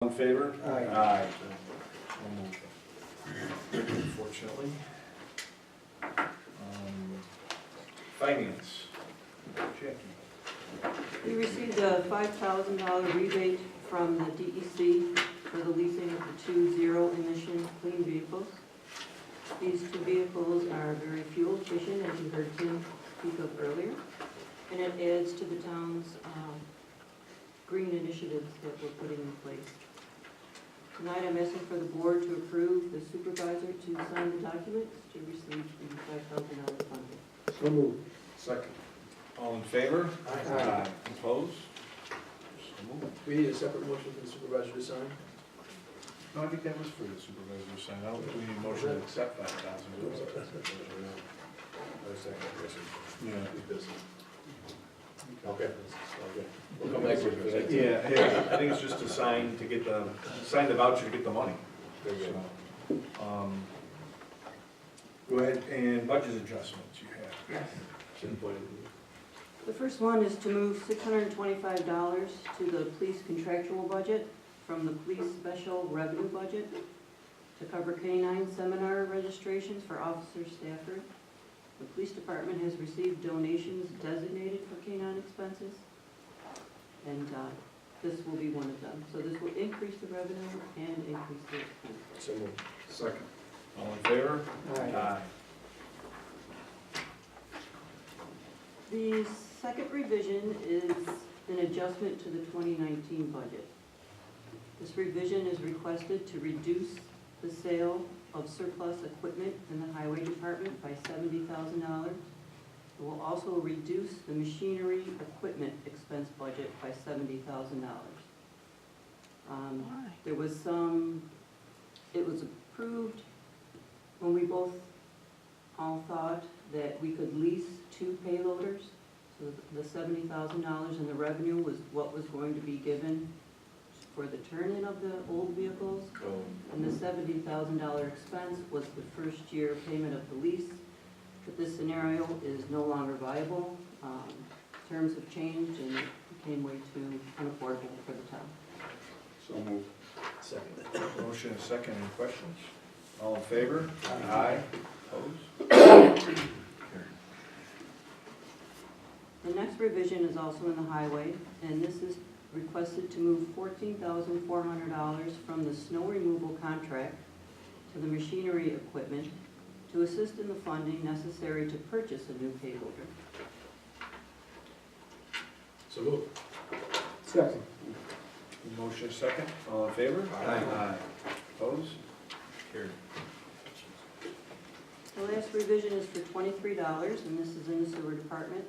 In favor? Aye. Aye. Unfortunately. Finance. Jackie. We received a $5,000 rebate from the DEC for the leasing of the two zero-emission clean vehicles. These two vehicles are very fuel efficient, as you heard Tim speak of earlier, and it adds to the town's green initiatives that we're putting in place. Tonight, I'm asking for the board to approve the supervisor to sign the documents to receive the $5,000 funding. So moved. Second. All in favor? Aye. Opposed? So moved. We need a separate motion for the supervisor to sign? No, I think that was for the supervisor to sign. I don't think we need a motion to accept $5,000. Yeah. Okay. We'll come back to it. Yeah, I think it's just to sign the voucher to get the money. Very good. So, go ahead, and budget adjustments you have. Yes. Shouldn't point it. The first one is to move $625 to the police contractual budget from the police special revenue budget to cover K-9 seminar registrations for Officer Stafford. The police department has received donations designated for K-9 expenses, and this will be one of them. So this will increase the revenue and increase the expense. So moved. Second. All in favor? Aye. The second revision is an adjustment to the 2019 budget. This revision is requested to reduce the sale of surplus equipment in the highway department by $70,000. It will also reduce the machinery equipment expense budget by $70,000. There was it was approved when we both all thought that we could lease two payloaders. So the $70,000 in the revenue was what was going to be given for the turn-in of the old vehicles. Oh, And the $70,000 expense was the first year payment of the lease. But this scenario is no longer viable. Terms have changed and it became way too unaffordable for the town. So moved. second. Motion and second, any questions? All in favor? Aye. Opposed? The next revision is also in the highway, and this is requested to move $14,400 from the snow removal contract to the machinery equipment to assist in the funding necessary to purchase a new payloader. So moved. Second. Motion second, all in favor? Aye. Opposed? Carried. The last revision is for $23, and this is in the sewer department,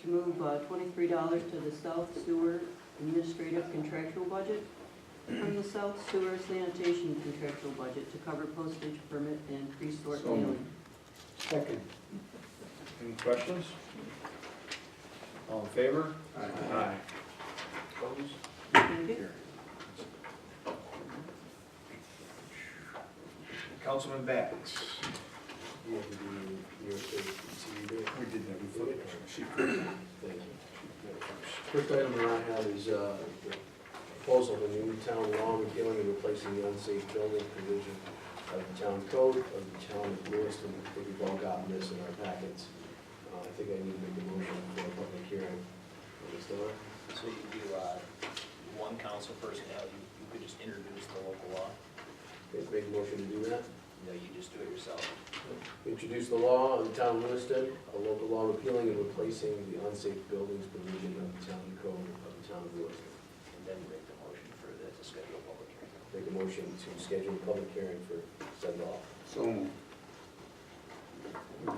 to move $23 to the South Sewer Administrative Contractual Budget from the South Sewer Sanitation Contractual Budget to cover postage permit and pre-sort So moved. mailing. Second. Any questions? All in favor? Aye. Opposed? Thank you. Carried. Councilman Bax. You have to do your CUD. We did that, we flipped it. She Thank you. First item that I have is the proposal of a new town law repealing and replacing the unsafe building provision of the town code of the town of Lewiston. I think we've all gotten this in our packets. I think I need to make a motion for a public hearing. So you do one council person, you could just introduce the local law. Make a motion to do that. No, you just do it yourself. Introduce the law of the town of Lewiston, a local law repealing and replacing the unsafe buildings provision of the town code of the town of Lewiston. And then make the motion for the to schedule a public hearing. Make a motion to schedule a public hearing for said law. So moved.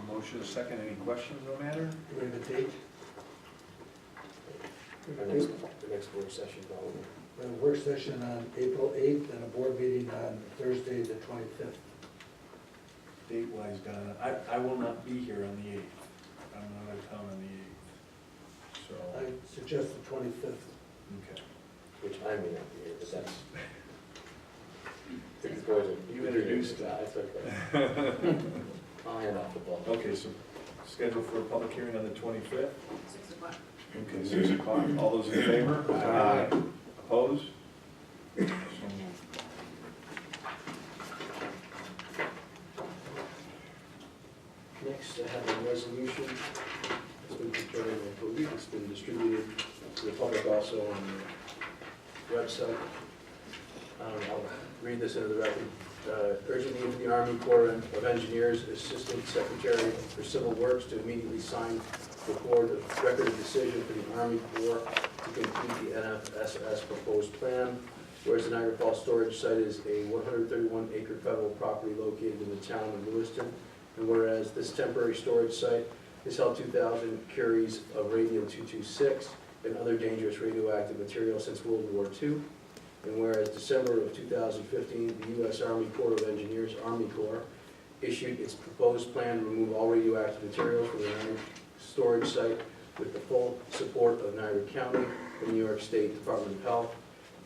Motion second, any questions on the matter? Do we have a date? The next work session probably. We have a work session on April 8th and a board meeting on Thursday, the 25th. Date-wise, Donna, I will not be here on the 8th. I'm out of town on the 8th, so, I suggest the 25th. okay. Which I may not be here, but that's. You introduced that. That's okay. I'll hand off the ball. Okay, so scheduled for a public hearing on the 25th? 6 o'clock. Okay, 6 o'clock. All those in favor? Aye. Opposed? I'll read this into the record. Urgent need for the Army Corps of Engineers Assistant Secretary for Civil Works to immediately sign record of record of decision for the Army Corps to complete the NFSS proposed plan. Whereas the Niagara Falls storage site is a 131-acre federal property located in the town of Lewiston, and whereas this temporary storage site has held 2,000 curies of radium-226 and other dangerous radioactive material since World War II, and whereas December of 2015, the U.S. Army Corps of Engineers, Army Corps, issued its proposed plan to remove all radioactive materials from the Niagara storage site with the full support of Niagara County, the New York State Department of Health,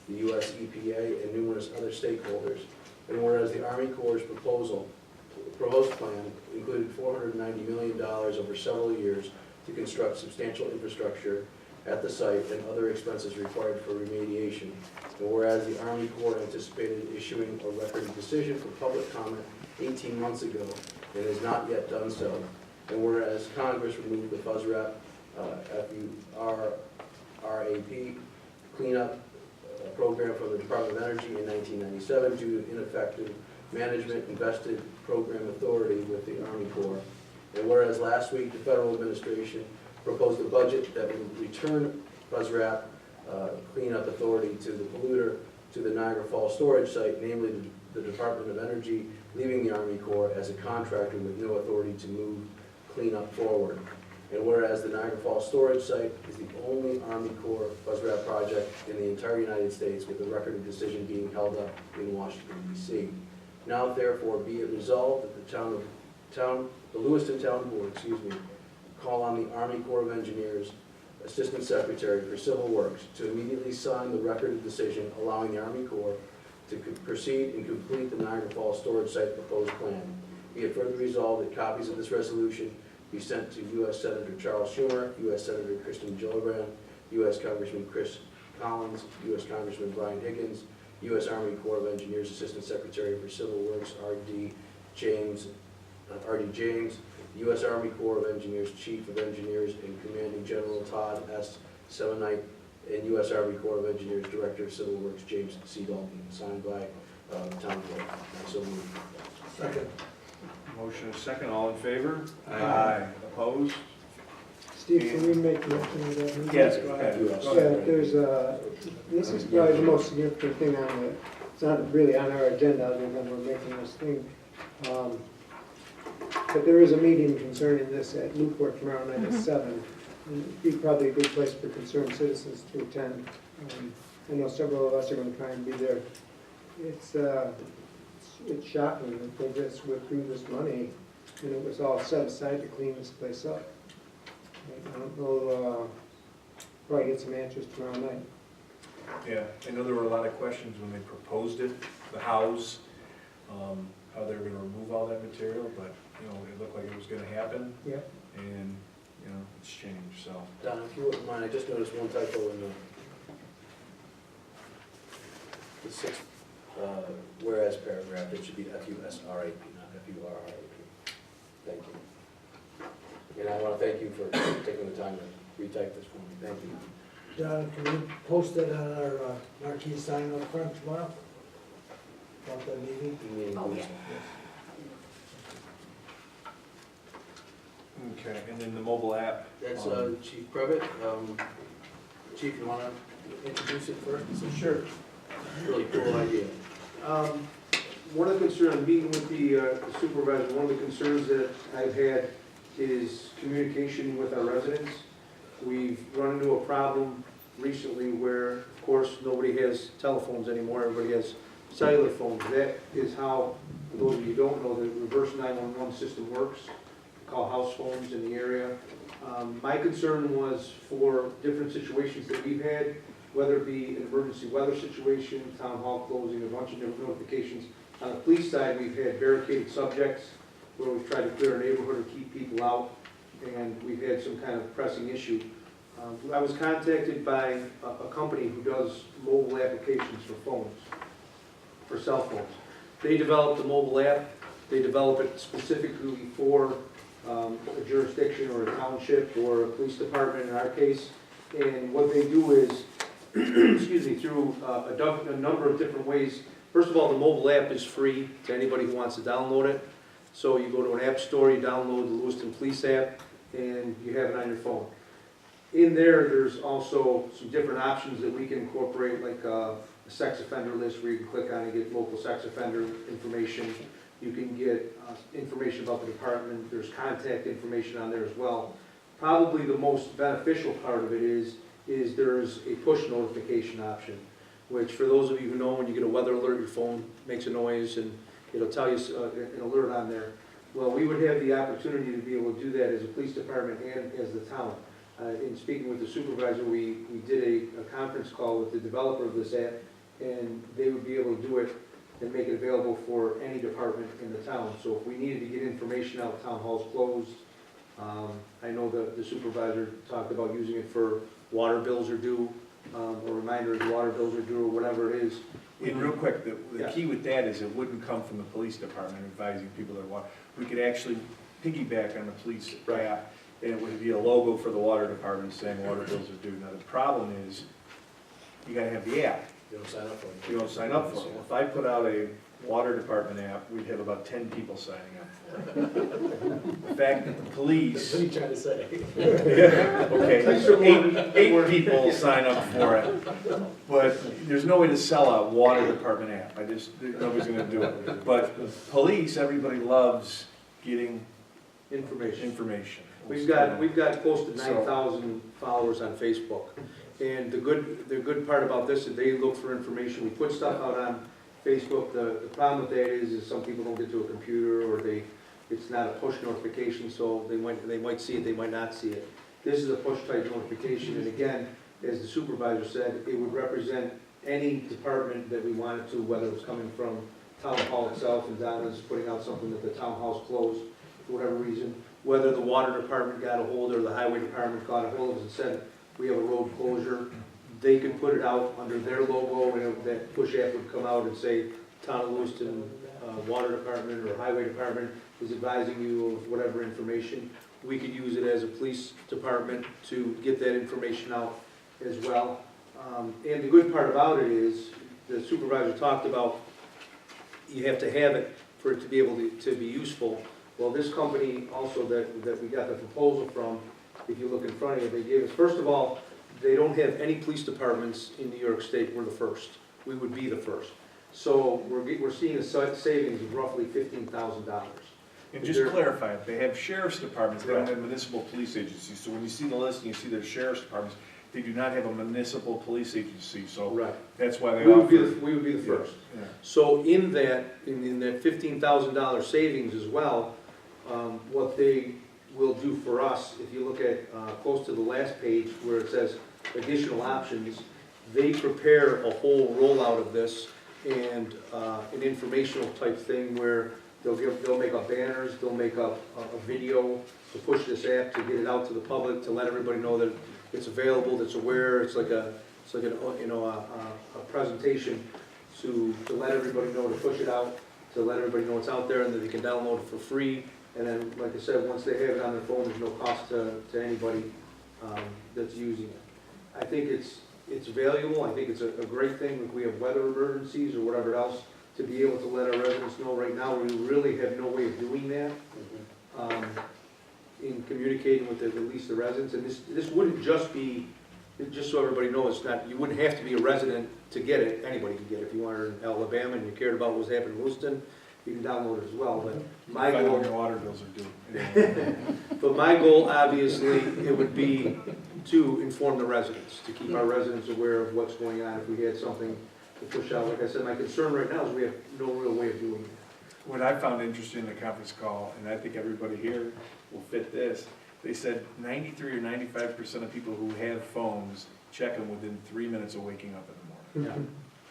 the U.S. EPA, and numerous other stakeholders. And whereas the Army Corps' proposed plan included $490 million over several years to construct substantial infrastructure at the site and other expenses required for remediation. And whereas the Army Corps anticipated issuing a record of decision for public comment 18 months ago and has not yet done so. And whereas Congress removed the FUSRAP, FURRAP cleanup program from the Department of Energy in 1997 due to ineffective management invested program authority with the Army Corps. And whereas last week the federal administration proposed a budget that would return FUSRAP cleanup authority to the polluter to the Niagara Falls storage site, namely the Department of Energy, leaving the Army Corps as a contractor with no authority to move cleanup forward. And whereas the Niagara Falls storage site is the only Army Corps FUSRAP project in the entire United States with a record of decision being held up in Washington, D.C. Now therefore be it resolved that the Lewiston Town Board, call on the Army Corps of Engineers Assistant Secretary for Civil Works to immediately sign the record of decision allowing the Army Corps to proceed and complete the Niagara Falls storage site proposed plan. Be it further resolved that copies of this resolution be sent to U.S. Senator Charles Schumer, U.S. Senator Kristen Gillibrand, U.S. Congressman Chris Collins, U.S. Congressman Brian Higgins, U.S. Army Corps of Engineers Assistant Secretary for Civil Works R.D. James, U.S. Army Corps of Engineers Chief of Engineers and Commanding General Todd S. Semonite, and U.S. Army Corps of Engineers Director of Civil Works James C. Dalton, signed by the town clerk. So moved. Second. Motion is second, all in favor? Aye. Opposed? Steve, can we make mention of that? Yes, go ahead. Yeah, there's this is probably the most significant thing on the, it's not really on our agenda other than we're making this thing. But there is a meeting concerning this at Newport tomorrow night at 7. And it'd be probably a good place for concerned citizens to attend. I know several of us are going to try and be there. It's shocking that they just withdrew this money and it was all set aside to clean this place up. I don't know, probably get some answers tomorrow night. Yeah, I know there were a lot of questions when they proposed it, the house, how they were gonna remove all that material, but, it looked like it was gonna happen, Yep. and, it's changed, so. Don, if you wouldn't mind, I just noticed one typo in the sixth whereas paragraph. It should be FUSRAP, not FURRAP. Thank you. And I want to thank you for taking the time to retype this for me. Thank you. Don, can we post that on our marquee sign up front tomorrow? About that meeting? Oh, yeah. Okay, and then the mobile app. That's Chief Previtt. Chief, you want to introduce it first? Sure. Really cool idea. One of the concerns, meeting with the supervisor, one of the concerns that I've had is communication with our residents. We've run into a problem recently where, of course, nobody has telephones anymore, everybody has cellular phones. That is how, for those of you who don't know, the reverse 911 system works. We call house phones in the area. My concern was for different situations that we've had, whether it be an emergency weather situation, town hall closing, a bunch of different notifications. On the police side, we've had barricaded subjects where we've tried to clear a neighborhood or keep people out, and we've had some kind of pressing issue. I was contacted by a company who does mobile applications for phones, for cell phones. They developed a mobile app. They develop it specifically for a jurisdiction or a township or a police department in our case. And what they do is excuse me, through a number of different ways. First of all, the mobile app is free to anybody who wants to download it. So you go to an app store, you download the Lewiston Police app, and you have it on your phone. In there, there's also some different options that we can incorporate, like a sex offender list where you can click on and get local sex offender information. You can get information about the department. There's contact information on there as well. Probably the most beneficial part of it is there's a push notification option, which for those of you who know, when you get a weather alert, your phone makes a noise and it'll tell you an alert on there. Well, we would have the opportunity to be able to do that as a police department and as the town. In speaking with the supervisor, we did a conference call with the developer of this app, and they would be able to do it and make it available for any department in the town. So if we needed to get information out, town hall's closed. I know the supervisor talked about using it for water bills are due, or reminders water bills are due, or whatever it is. And real quick, the Yeah. key with that is it wouldn't come from the police department advising people that water. We could actually piggyback on the police Right. app, and it would be a logo for the water department saying water bills are due. Now, the problem is, you gotta have the app. You don't sign up for it. You don't sign up for it. Well, if I put out a water department app, we'd have about 10 people signing up for it. The fact that the police, What are you trying to say? okay, eight people sign up for it, but there's no way to sell a water department app. Nobody's gonna do it. But police, everybody loves getting information. We've got close to So- 9,000 followers on Facebook. And the good part about this is they look for information. We put stuff out on Facebook. The problem with that is some people don't get to a computer, or it's not a push notification, so they might see it, they might not see it. This is a push type notification, and again, as the supervisor said, it would represent any department that we wanted to, whether it was coming from town hall itself, and Donna's putting out something that the town hall's closed for whatever reason, whether the water department got a hold, or the highway department got a hold of us and said, we have a road closure, they could put it out under their logo, and that push app would come out and say, Town of Lewiston Water Department or Highway Department is advising you of whatever information. We could use it as a police department to get that information out as well. And the good part about it is, the supervisor talked about, you have to have it for it to be able to be useful. Well, this company also that we got the proposal from, if you look in front of you, they gave us, first of all, they don't have any police departments in New York State. We're the first. We would be the first. So we're seeing a savings of roughly $15,000. And just clarify, they have sheriff's departments, they don't have municipal police agencies. So when you see the list and you see their shirt's departments, they do not have a municipal police agency, so Right. that's why they We offer. would be the first. Yeah. So in that $15,000 savings as well, what they will do for us, if you look at close to the last page where it says additional options, they prepare a whole rollout of this and an informational type thing where they'll make up banners, they'll make up a video to push this app, to get it out to the public, to let everybody know that it's available, that's aware. It's like a presentation to let everybody know, to push it out, to let everybody know it's out there and that they can download it for free. And then, like I said, once they have it on their phone, there's no cost to anybody that's using it. I think it's valuable. I think it's a great thing if we have weather emergencies or whatever else, to be able to let our residents know. Right now, we really have no way of doing that in communicating with at least the residents. And this wouldn't just be, just so everybody knows, it's not, you wouldn't have to be a resident to get it. Anybody can get it. If you wanted in Alabama and you cared about what was happening in Lewiston, you can download it as well. But my Find out goal, when your water bills are due. but my goal, obviously, it would be to inform the residents, to keep our residents aware of what's going on if we had something to push out. Like I said, my concern right now is we have no real way of doing that. What I found interesting in the conference call, and I think everybody here will fit this, they said 93 or 95% of people who have phones check them within 3 minutes of waking up in the morning.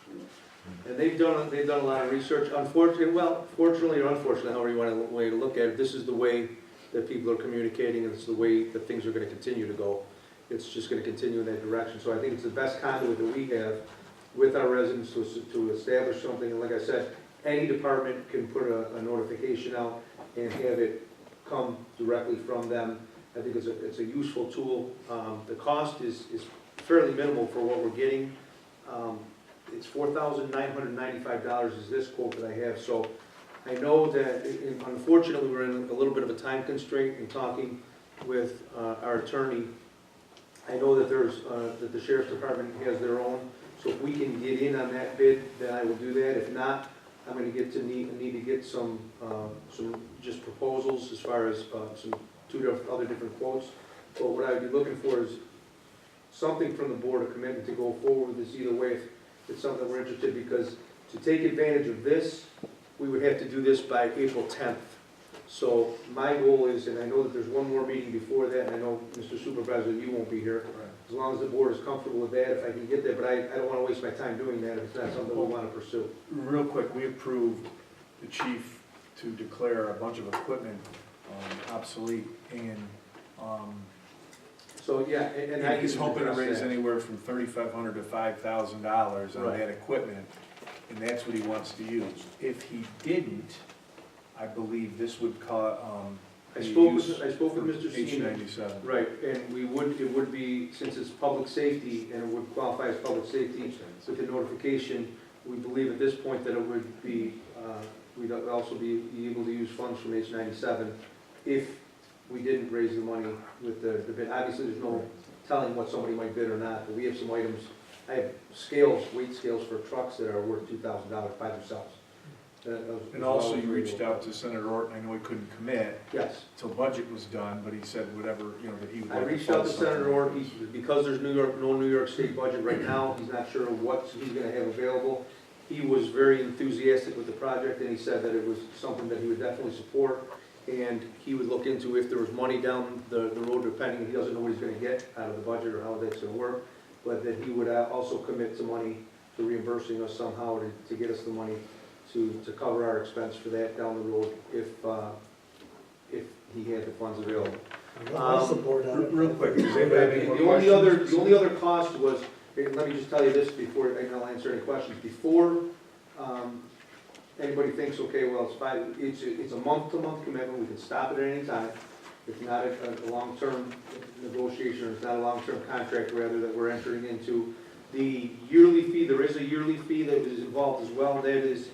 Yeah. And they've done a lot of research. Fortunately or unfortunately, however you want to look at it, this is the way that people are communicating, and it's the way that things are going to continue to go. It's just going to continue in that direction. So I think it's the best conduit that we have with our residents to establish something. And like I said, any department can put a notification out and have it come directly from them. I think it's a useful tool. The cost is fairly minimal for what we're getting. It's $4,995 is this quote that I have, so I know that, unfortunately, we're in a little bit of a time constraint in talking with our attorney. I know that that the sheriff's department has their own, so if we can get in on that bid, then I will do that. If not, I'm gonna need to get some just proposals as far as other different quotes. But what I'd be looking for is something from the board, a commitment to go forward with this either way, if it's something that we're interested, because to take advantage of this, we would have to do this by April 10th. So my goal is, and I know that there's one more meeting before that, and I know, Mr. Supervisor, you won't be here, as long as the board is comfortable with that, if I can get there, but I don't want to waste my time doing that if it's not something we want to pursue. Real quick, we approved the chief to declare a bunch of equipment obsolete, and So, yeah, and I he's can hoping to address raise that. anywhere from $3,500 to $5,000 on Right. that equipment, and that's what he wants to use. If he didn't, I believe this would I spoke with Mr. Seaman. H97. Right, and it would be, since it's public safety, and it would qualify as public safety with the notification, we believe at this point that it would be, we'd also be able to use funds from H97 if we didn't raise the money with the bid. Obviously, there's no telling what somebody might bid or not, but we have some items, I have weight scales for trucks that are worth $2,000 by themselves. And also you reached out to Senator Orton, I know he couldn't commit Yes. till budget was done, but he said whatever, that he would I like to reached out to fund Senator something. Orton, because there's no New York State budget right now, he's not sure what he's gonna have available. He was very enthusiastic with the project, and he said that it was something that he would definitely support, and he would look into if there was money down the road, depending, he doesn't know what he's gonna get out of the budget or how that's gonna work, but that he would also commit to money, to reimbursing us somehow to get us the money to cover our expense for that down the road if he had the funds available. I support that. Real quick, does anybody have any more questions? The only other cost was, let me just tell you this before, and I'll answer any questions. Before anybody thinks, okay, well, it's fine, it's a month-to-month commitment, we can stop it at any time. It's not a long-term negotiation, or it's not a long-term contract, rather, that we're entering into. The yearly fee, there is a yearly fee that is involved as well, that is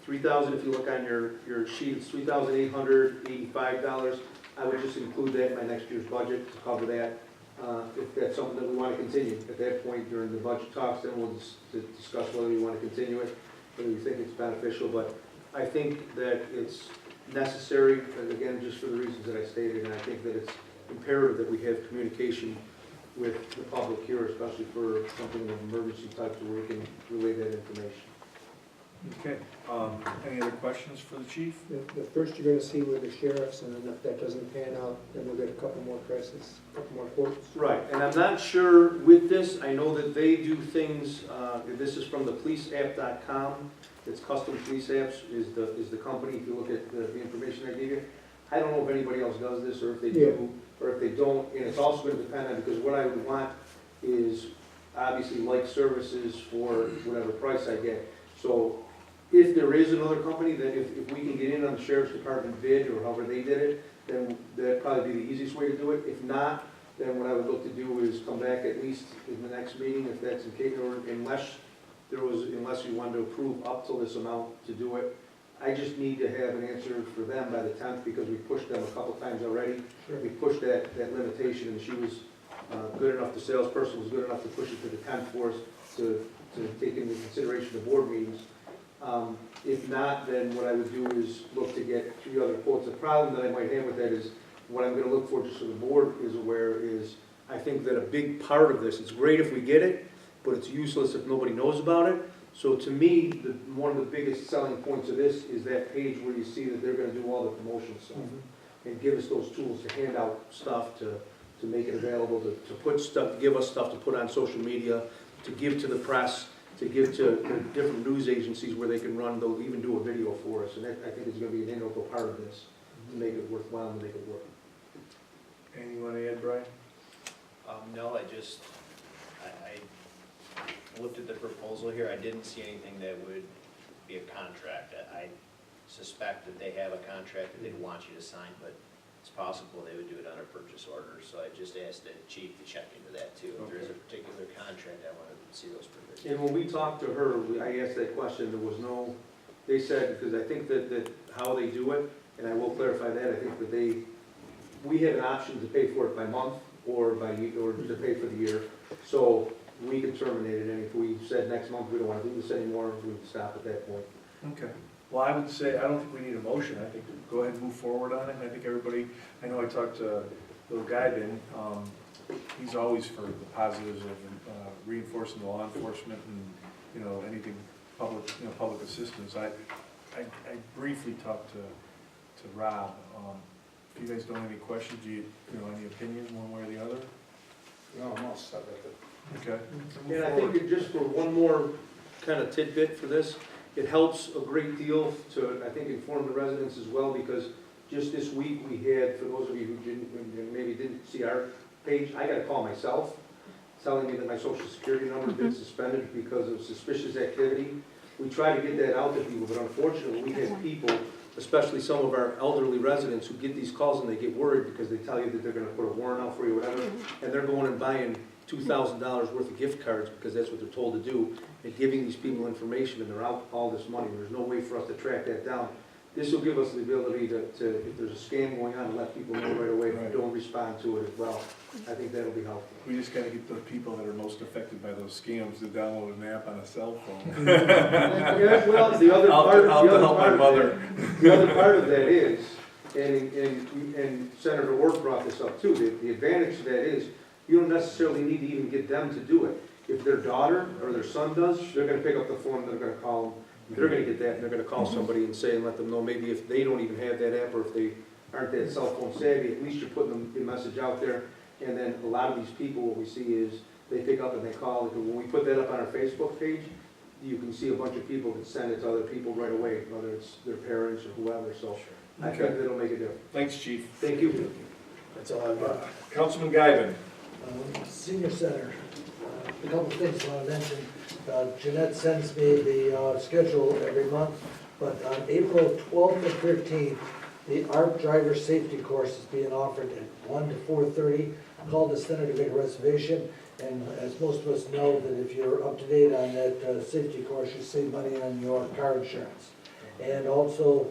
$3,000, if you look on your sheet, it's $3,885. I would just include that in my next year's budget to cover that, if that's something that we want to continue. At that point, during the budget talks, then we'll discuss whether we want to continue it, whether we think it's beneficial, but I think that it's necessary, and again, just for the reasons that I stated, and I think that it's imperative that we have communication with the public here, especially for something of an emergency type, to where we can relay that information. Okay, any other questions for the chief? The first you're gonna see with the sheriffs, and then if that doesn't pan out, then we'll get a couple more prices, a couple more quotes. Right, and I'm not sure with this, I know that they do things, this is from the policeapp.com, it's Custom Police Apps is the company, if you look at the information I gave you. I don't know if anybody else does this, or if they do, or if they don't, and it's also gonna depend on, because what I would want is obviously like services for whatever price I get. So if there is another company, that if we can get in on the sheriff's department bid, or however they did it, then that'd probably be the easiest way to do it. If not, then what I would look to do is come back at least in the next meeting, if that's the case, or unless you wanted to approve up to this amount to do it. I just need to have an answer for them by the 10th, because we pushed them a couple times already. Sure. We pushed that limitation, and she was good enough, the salesperson was good enough to push it to the 10th for us to take into consideration the board meetings. If not, then what I would do is look to get 3 other quotes. The problem that I might have with that is, what I'm gonna look for, just so the board is aware, is I think that a big part of this, it's great if we get it, but it's useless if nobody knows about it. So to me, one of the biggest selling points of this is that page where you see that they're gonna do all the promotion stuff. And give us those tools to hand out stuff, to make it available, to put stuff, give us stuff to put on social media, to give to the press, to give to different news agencies where they can run, they'll even do a video for us. And that, I think, is gonna be an integral part of this, to make it worthwhile and make it work. Anything you want to add, Brian? No, I looked at the proposal here, I didn't see anything that would be a contract. I suspect that they have a contract that they'd want you to sign, but it's possible they would do it on a purchase order. So I just asked the chief to check into that too. If there's a particular contract, I wanted to see those provisions. And when we talked to her, I asked that question, there was no, they said, because I think that how they do it, and I will clarify that, I think that we had an option to pay for it by month or or to pay for the year. So we could terminate it, and if we said next month we don't want to do this anymore, we would stop at that point. Okay. Well, I would say, I don't think we need a motion. I think go ahead and move forward on it. And I think everybody, I know I talked to little guy Ben, he's always for the positives of reinforcing the law enforcement and, anything public assistance. I briefly talked to Rob. If you guys don't have any questions, do you any opinion one way or the other? No, I'm all set with it. Okay. And I think just for one more kind of tidbit for this, it helps a great deal to, I think, inform the residents as well, because just this week we had, for those of you who maybe didn't see our page, I got a call myself telling me that my social security number had been suspended because of suspicious activity. We try to get that out to people, but unfortunately, we have people, especially some of our elderly residents, who get these calls and they get worried because they tell you that they're gonna put a warrant out for you or whatever, and they're going and buying $2,000 worth of gift cards because that's what they're told to do, and giving these people information, and they're out all this money. There's no way for us to track that down. This will give us the ability to if there's a scam going on, let people know right away if Right. we don't respond to it as well. I think that'll be helpful. We just gotta get the people that are most affected by those scams to download an app on a cell phone. Yeah, well, the other I'll part, help my mother. The other part of that is, and Senator Ward brought this up too, the advantage to that is, you don't necessarily need to even get them to do it. If their daughter or their son does, they're gonna pick up the phone, they're gonna call them, they're gonna get that, and they're gonna call somebody and say, and let them know, maybe if they don't even have that app, or if they aren't that cell phone savvy, at least you're putting the message out there. And then a lot of these people, what we see is, they pick up and they call, like when we put that up on our Facebook page, you can see a bunch of people that send it to other people right away, whether it's their parents or whoever, so I think Okay. that'll make a difference. Thanks, chief. Thank you. That's all I've got. Councilman Guyven. Senior Center, a couple of things I want to mention. Jeanette sends me the schedule every month, but on April 12th and 13th, the ARP driver safety course is being offered at 1 to 4:30. Call the center to make a reservation, and as most of us know, that if you're up to date on that safety course, you save money on your car insurance. And also,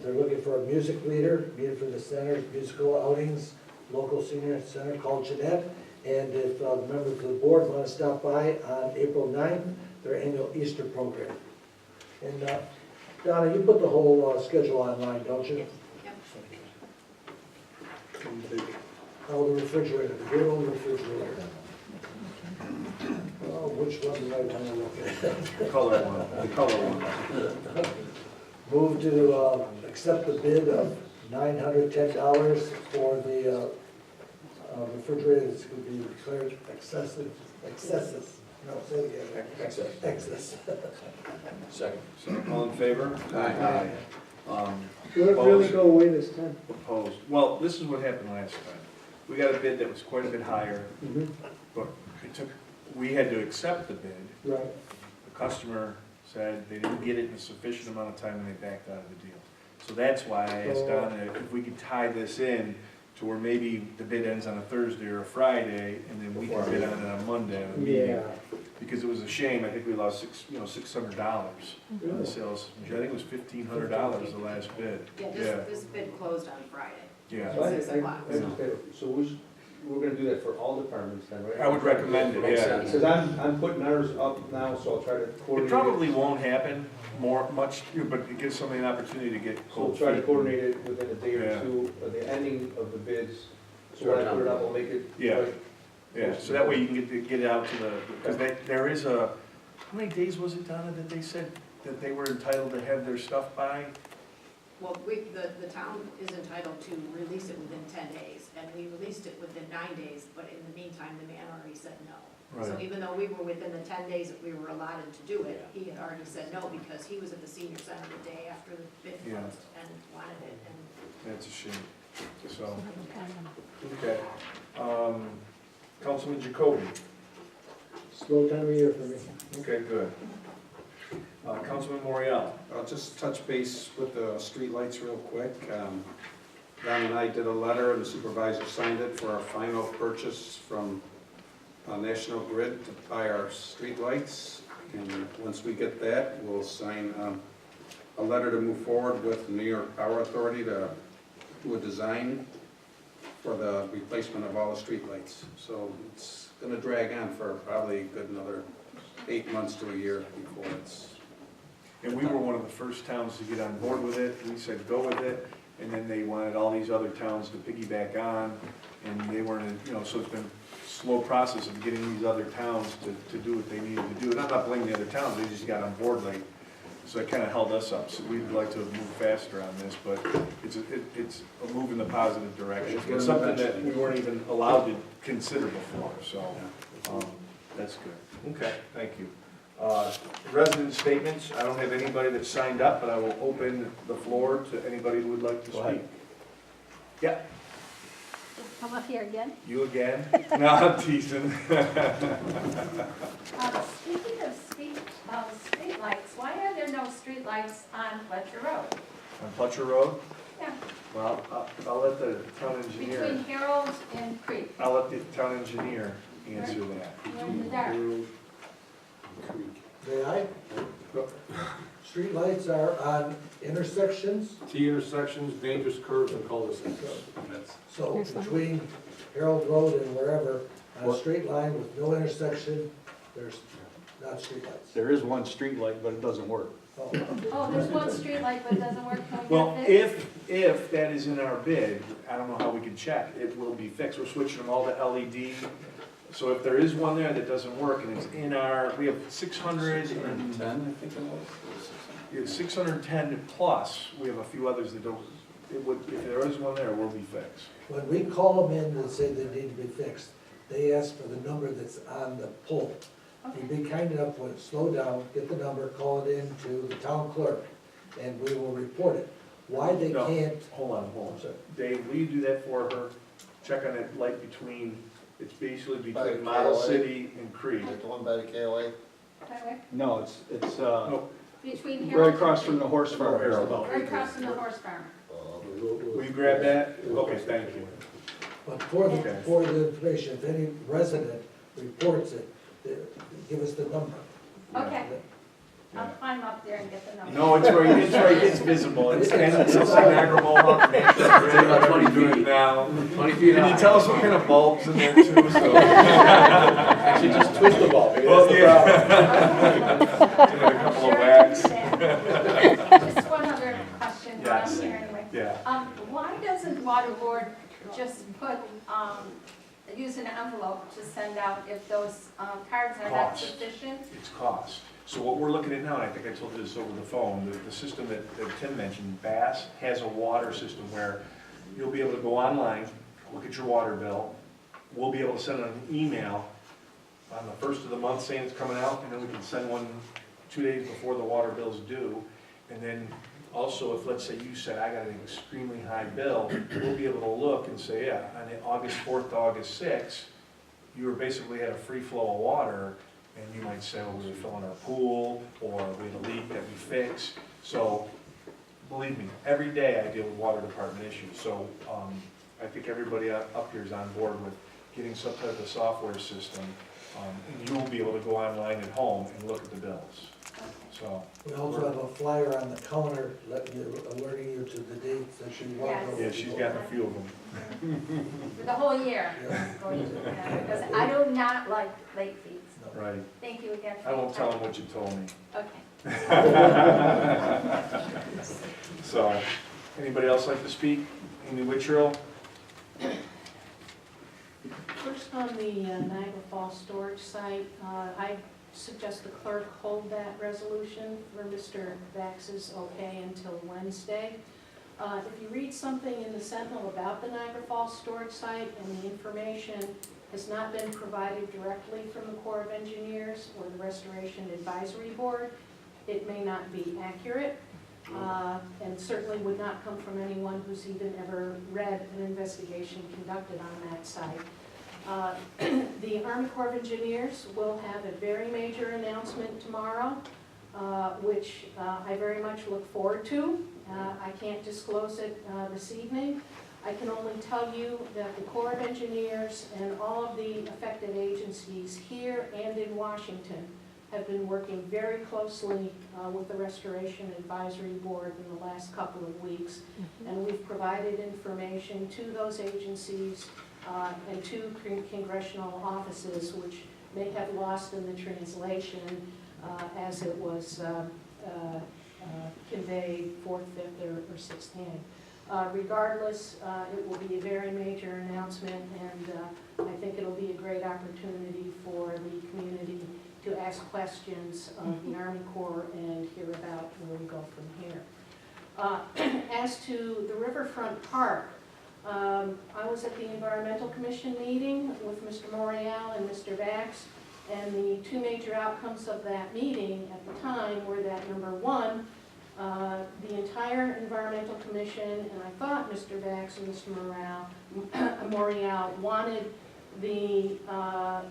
they're looking for a music leader, needed for the center's musical outings, local senior center, call Jeanette. And if members of the board want to stop by on April 9th, their annual Easter program. And Donna, you put the whole schedule online, don't you? Oh, the refrigerator, the good old refrigerator. Oh, which one did I want to look at? The color one. Move to accept the bid of $910 for the refrigerator that's going to be declared excessive. No, say it again. Excess. Second. All in favor? Aye. Will it really go away this time? Opposed. Well, this is what happened last time. We got a bid that was quite a bit higher, but we had to accept the bid. Right. The customer said they didn't get it in a sufficient amount of time and they backed out of the deal. So that's why I asked Donna if we could tie this in to where maybe the bid ends on a Thursday or a Friday, and then we can bid on it on Monday at a meeting. Yeah. Because it was a shame, I think we lost $600 on the sales. I think it was $1,500 the last bid. Yeah, this bid closed on Friday. Yeah. So I- 6 o'clock, I understand. So we're gonna do that for all departments then, right? I would recommend it, Makes yeah. sense. Because I'm putting ours up now, so I'll try to It coordinate. probably won't happen much, but it gives somebody an opportunity to get So we'll cold try to feet. coordinate it within a day or Yeah. two of the ending of the bids. So when I put it up, I'll make it. Yeah. right. Yeah, so that way you can get it out to the, because there is a, how many days was it, Donna, that they said that they were entitled to have their stuff by? Well, the town is entitled to release it within 10 days, and we released it within 9 days, but in the meantime, the man already said no. So Right. even though we were within the 10 days that we were allotted to do it, he had already said no, because he was at the senior center the day after the bid Yeah. closed and wanted it, and That's a shame, so, okay. Councilman Jacoby, Slow time of year for me. okay, good. Councilman Morial, I'll just touch base with the streetlights real quick. Don and I did a letter, and the supervisor signed it for our final purchase from National Grid to buy our streetlights. And once we get that, we'll sign a letter to move forward with the New York Power Authority to do a design for the replacement of all the streetlights. So it's gonna drag on for probably a good another 8 months to a year before it's. And we were one of the first towns to get on board with it. We said, go with it. And then they wanted all these other towns to piggyback on, and they weren't, so it's been a slow process of getting these other towns to do what they needed to do. And I'm not blaming the other towns, they just got on board late. So it kind of held us up. So we'd like to move faster on this, but it's a move in the positive direction. It's something that we weren't even allowed to consider before, so that's good. Okay, thank you. Resident statements, I don't have anybody that signed up, but I will open the floor to anybody who would like to speak. Yeah, Just come up here again. you again? No, I'm teasing. Speaking of streetlights, why are there no streetlights on Fletcher Road? On Fletcher Road? Yeah, Well, I'll let the town between engineer, Harold and Creek, I'll let the town engineer answer that. you're in the dark. May I? Streetlights are on intersections, T intersections, dangerous curves and cul-de-sacs. so between Harold Road and wherever, on a straight line with no intersection, there's not streetlights. There is one streetlight, but it doesn't work. Oh, Oh, there's one streetlight but it doesn't work, can we Well, get it fixed? if that is in our bid, I don't know how we can check, it will be fixed. We're switching them all to LED. So if there is one there that doesn't work and it's in our, we have 610, I think it was. 610 plus, we have a few others that don't, if there is one there, it will be fixed. when we call them in and say they need to be fixed, they ask for the number that's on the pole. You'd Okay, be kind enough to slow down, get the number, call it in to the town clerk, and we will report it. Why they No. can't, Hold on. Dave, will you do that for her? Check on that light between, it's basically By the between Model KOA? City and Creed. Like the one by the KOA? highway, No, it's No, between Harold. right across from the horse farm. Right across from the horse farm. will you grab that? Okay, thank you. but for Okay. the information, if any resident reports it, give us the number. Okay, I'll climb up there and get the number. No, it's visible, it's Niagara Mohawk. about 20 Doing it feet. now. 20 feet Can you high. tell us what kind of bulbs in there too, so? Actually, just twist the ball, maybe Well, that's the yeah. problem. Give it a couple of Sure, I whacks. understand. Just one other question while Yes. I'm here anyway. Yeah, Why doesn't water board just put, use an envelope to send out if those cards are not Cost. sufficient? it's cost. So what we're looking at now, and I think I told you this over the phone, the system that Tim mentioned, Bass, has a water system where you'll be able to go online, look at your water bill. We'll be able to send an email on the first of the month saying it's coming out, and then we can send one 2 days before the water bill's due. And then also, if let's say you said, I got an extremely high bill, we'll be able to look and say, yeah, on August 4th to August 6th, you were basically had a free flow of water, and you might say, well, we were filling our pool, or we had a leak that we fixed. So, believe me, every day I deal with water department issues, so I think everybody up here is on board with getting some type of software system, and you will be able to go online at home and look at the bills. So, We also have a flyer on the counter letting you, alerting you to the dates that you want. Yes. yeah, she's gotten a few of them. For the whole year? Yeah. Because I do not like late fees. Right. Thank you again. for I won't your tell time. them what you told me. Okay. So, anybody else like to speak? Amy Witcherell? First on the Niagara Falls storage site, I suggest the clerk hold that resolution for Mr. Vax's okay until Wednesday. If you read something in the Sentinel about the Niagara Falls storage site and the information has not been provided directly from the Corps of Engineers or the Restoration Advisory Board, it may not be accurate, and certainly would not come from anyone who's even ever read an investigation conducted on that site. The Army Corps of Engineers will have a very major announcement tomorrow, which I very much look forward to. I can't disclose it this evening, I can only tell you that the Corps of Engineers and all of the affected agencies here and in Washington have been working very closely with the Restoration Advisory Board in the last couple of weeks. And we've provided information to those agencies and to congressional offices, which may have lost in the translation as it was conveyed fourth, fifth, or sixth hand. Regardless, it will be a very major announcement, and I think it'll be a great opportunity for the community to ask questions of the Army Corps and hear about where we go from here. As to the Riverfront Park, I was at the Environmental Commission meeting with Mr. Morial and Mr. Bax, and the two major outcomes of that meeting at the time were that, number one, the entire Environmental Commission, and I thought Mr. Bax and Mr. Morial wanted the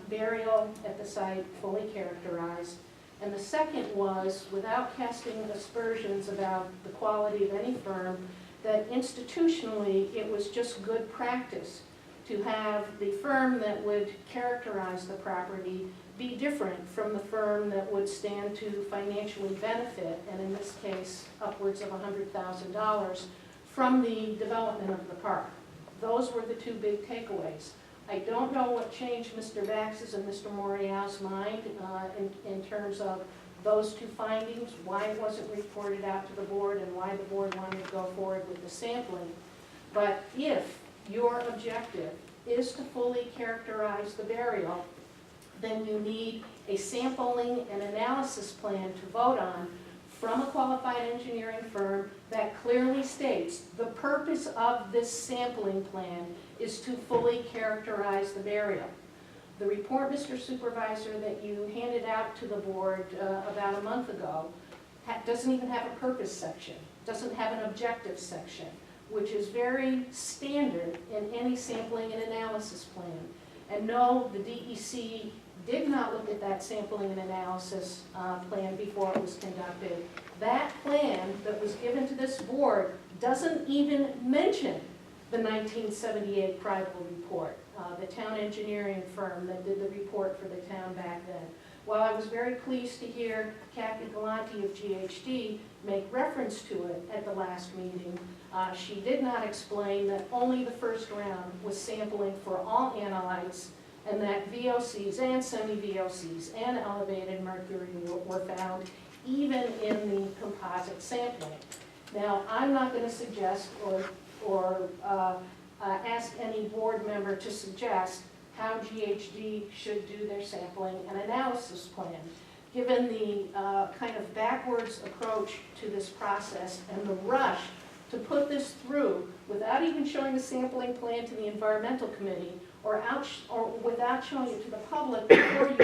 burial at the site fully characterized. And the second was, without casting aspersions about the quality of any firm, that institutionally it was just good practice to have the firm that would characterize the property be different from the firm that would stand to financially benefit, and in this case, upwards of $100,000 from the development of the park. Those were the two big takeaways. I don't know what changed Mr. Bax's and Mr. Morial's mind in terms of those two findings, why it wasn't reported out to the board and why the board wanted to go forward with the sampling. But if your objective is to fully characterize the burial, then you need a sampling and analysis plan to vote on from a qualified engineering firm that clearly states the purpose of this sampling plan is to fully characterize the burial. The report, Mr. Supervisor, that you handed out to the board about a month ago doesn't even have a purpose section, doesn't have an objective section, which is very standard in any sampling and analysis plan. And no, the DEC did not look at that sampling and analysis plan before it was conducted. That plan that was given to this board doesn't even mention the 1978 Prideville report, the town engineering firm that did the report for the town back then. While I was very pleased to hear Kathy Galante of GHD make reference to it at the last meeting, she did not explain that only the first round was sampling for all analytes, and that VOCs and semi-VOCs and elevated mercury were found even in the composite sampling. Now, I'm not going to suggest or ask any board member to suggest how GHD should do their sampling and analysis plan. Given the kind of backwards approach to this process and the rush to put this through without even showing the sampling plan to the Environmental Committee or without showing it to the public before you